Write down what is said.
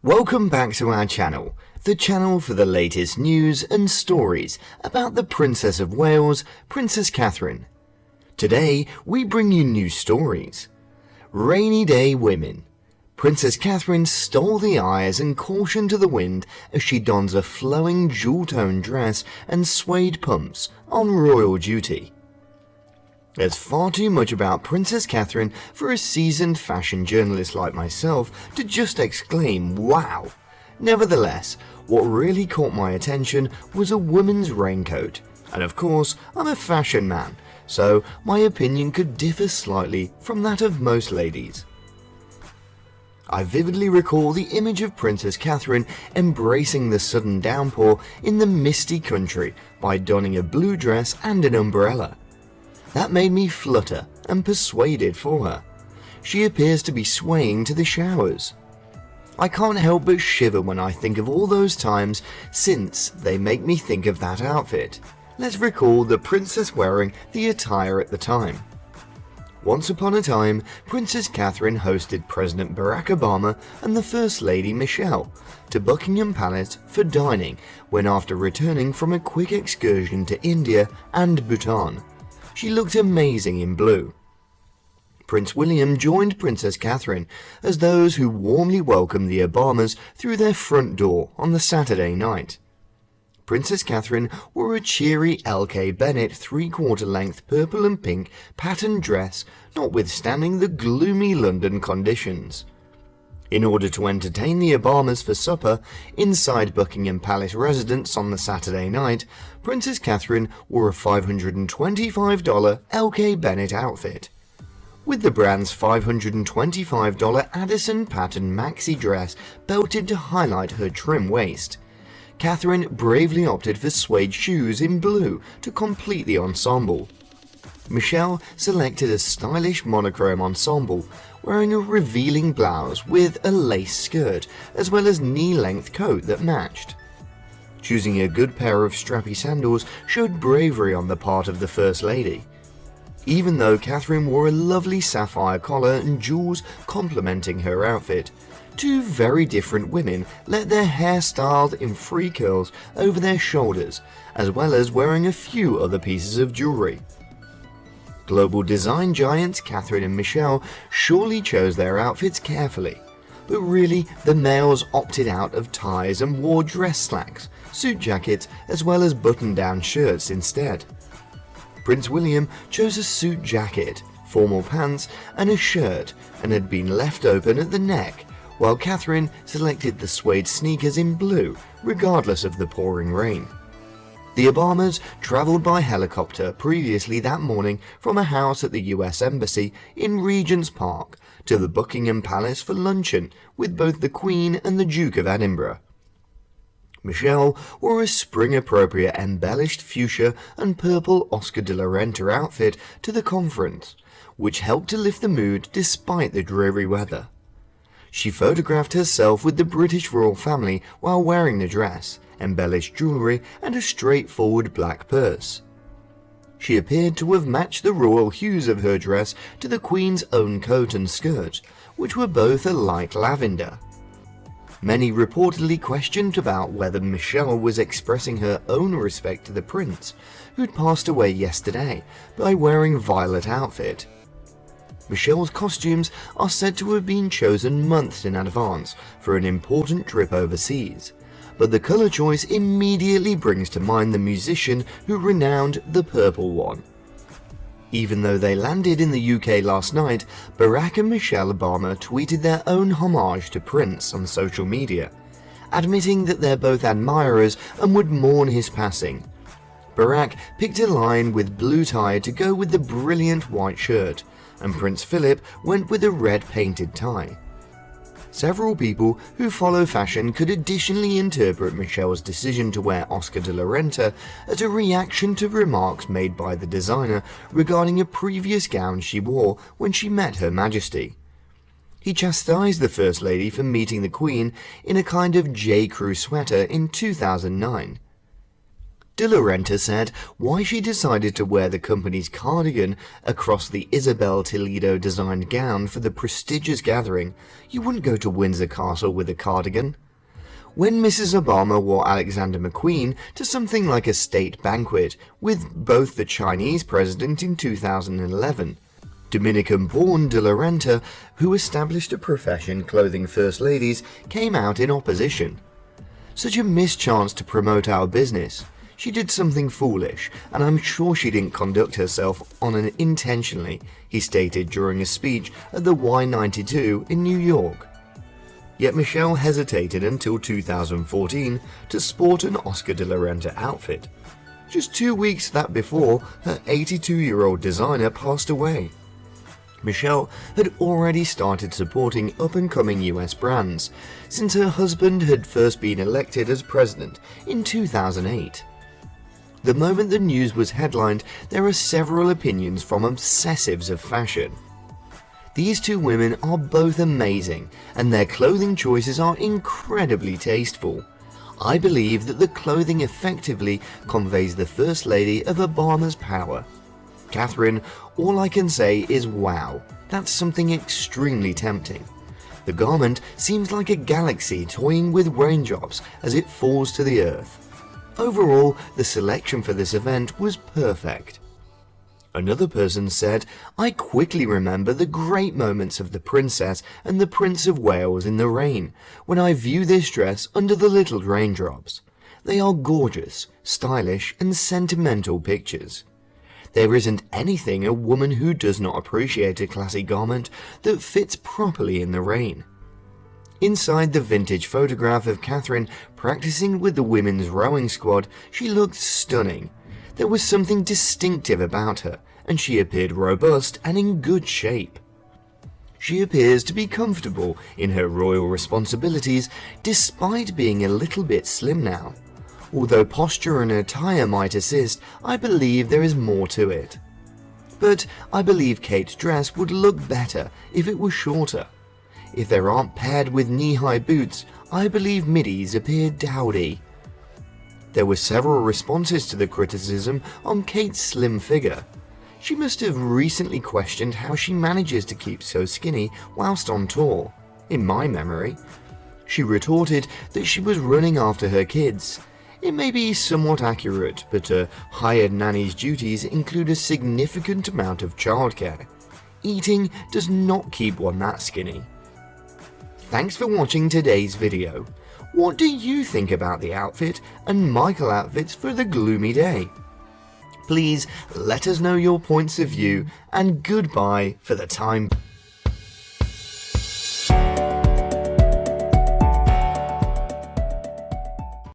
Welcome back to our channel, the channel for the latest news and stories about the Princess of Wales, Princess Catherine. Today, we bring you new stories. Rainy Day Women. Princess Catherine stole the eyes and caution to the wind as she dons a flowing jewel-toned dress and suede pumps on royal duty. There's far too much about Princess Catherine for a seasoned fashion journalist like myself to just exclaim, wow! Nevertheless, what really caught my attention was a woman's raincoat. And of course, I'm a fashion man, so my opinion could differ slightly from that of most ladies. I vividly recall the image of Princess Catherine embracing the sudden downpour in the misty country by donning a blue dress and an umbrella. That made me flutter and persuaded for her. She appears to be swaying to the showers. I can't help but shiver when I think of all those times since they make me think of that outfit. Let's recall the princess wearing the attire at the time. Once upon a time, Princess Catherine hosted President Barack Obama and the First Lady Michelle to Buckingham Palace for dining when, after returning from a quick excursion to India and Bhutan, she looked amazing in blue. Prince William joined Princess Catherine as those who warmly welcomed the Obamas through their front door on the Saturday night. Princess Catherine wore a cheery L.K. Bennett 3/4 length purple and pink patterned dress, notwithstanding the gloomy London conditions. In order to entertain the Obamas for supper inside Buckingham Palace residence on the Saturday night, Princess Catherine wore a $525 L.K. Bennett outfit. With the brand's $525 Addison pattern maxi dress belted to highlight her trim waist, Catherine bravely opted for suede shoes in blue to complete the ensemble. Michelle selected a stylish monochrome ensemble, wearing a revealing blouse with a lace skirt as well as knee-length coat that matched. Choosing a good pair of strappy sandals showed bravery on the part of the First Lady. Even though Catherine wore a lovely sapphire collar and jewels complementing her outfit, two very different women let their hair styled in free curls over their shoulders, as well as wearing a few other pieces of jewelry. Global design giants Catherine and Michelle surely chose their outfits carefully, but really the males opted out of ties and wore dress slacks, suit jackets, as well as button-down shirts instead. Prince William chose a suit jacket, formal pants, and a shirt, and had been left open at the neck, while Catherine selected the suede sneakers in blue, regardless of the pouring rain. The Obamas travelled by helicopter previously that morning from a house at the US Embassy in Regent's Park to the Buckingham Palace for luncheon with both the Queen and the Duke of Edinburgh. Michelle wore a spring-appropriate embellished fuchsia and purple Oscar de la Renta outfit to the conference, which helped to lift the mood despite the dreary weather. She photographed herself with the British royal family while wearing the dress, embellished jewellery, and a straightforward black purse. She appeared to have matched the royal hues of her dress to the Queen's own coat and skirt, which were both a light lavender. Many reportedly questioned about whether Michelle was expressing her own respect to the prince, who'd passed away yesterday, by wearing violet outfit. Michelle's costumes are said to have been chosen months in advance for an important trip overseas, but the colour choice immediately brings to mind the musician who renowned the purple one. Even though they landed in the UK last night, Barack and Michelle Obama tweeted their own homage to Prince on social media, admitting that they're both admirers and would mourn his passing. Barack picked a line with blue tie to go with the brilliant white shirt, and Prince Philip went with a red painted tie. Several people who follow fashion could additionally interpret Michelle's decision to wear Oscar de la Renta as a reaction to remarks made by the designer regarding a previous gown she wore when she met Her Majesty. He chastised the First Lady for meeting the Queen in a kind of J. Crew sweater in 2009. De Laurenta said why she decided to wear the company's cardigan across the Isabel Toledo designed gown for the prestigious gathering. You wouldn't go to Windsor Castle with a cardigan. When Mrs. Obama wore Alexander McQueen to something like a state banquet with both the Chinese president in 2011, Dominican-born De Laurenta, who established a profession clothing first ladies, came out in opposition. Such a missed chance to promote our business. She did something foolish, and I'm sure she didn't conduct herself unintentionally, he stated during a speech at the Y92 in New York. Yet Michelle hesitated until 2014 to sport an Oscar de la Renta outfit. Just 2 weeks that before, her 82-year-old designer passed away. Michelle had already started supporting up-and-coming US brands since her husband had first been elected as president in 2008. The moment the news was headlined, there are several opinions from obsessives of fashion. These two women are both amazing, and their clothing choices are incredibly tasteful. I believe that the clothing effectively conveys the First Lady of Obama's power. Catherine, all I can say is wow, that's something extremely tempting. The garment seems like a galaxy toying with raindrops as it falls to the earth. Overall, the selection for this event was perfect. Another person said, I quickly remember the great moments of the Princess and the Prince of Wales in the rain when I view this dress under the little raindrops. They are gorgeous, stylish and sentimental pictures. There isn't anything a woman who does not appreciate a classy garment that fits properly in the rain. Inside the vintage photograph of Catherine practicing with the women's rowing squad, she looked stunning. There was something distinctive about her, and she appeared robust and in good shape. She appears to be comfortable in her royal responsibilities despite being a little bit slim now. Although posture and attire might assist, I believe there is more to it. But I believe Kate's dress would look better if it was shorter. If they aren't paired with knee-high boots, I believe middies appear dowdy. There were several responses to the criticism on Kate's slim figure. She must have recently questioned how she manages to keep so skinny whilst on tour. In my memory, she retorted that she was running after her kids. It may be somewhat accurate, but a hired nanny's duties include a significant amount of childcare. Eating does not keep one that skinny. Thanks for watching today's video. What do you think about the outfit and Michael outfits for the gloomy day? Please let us know your points of view, and goodbye for the time being.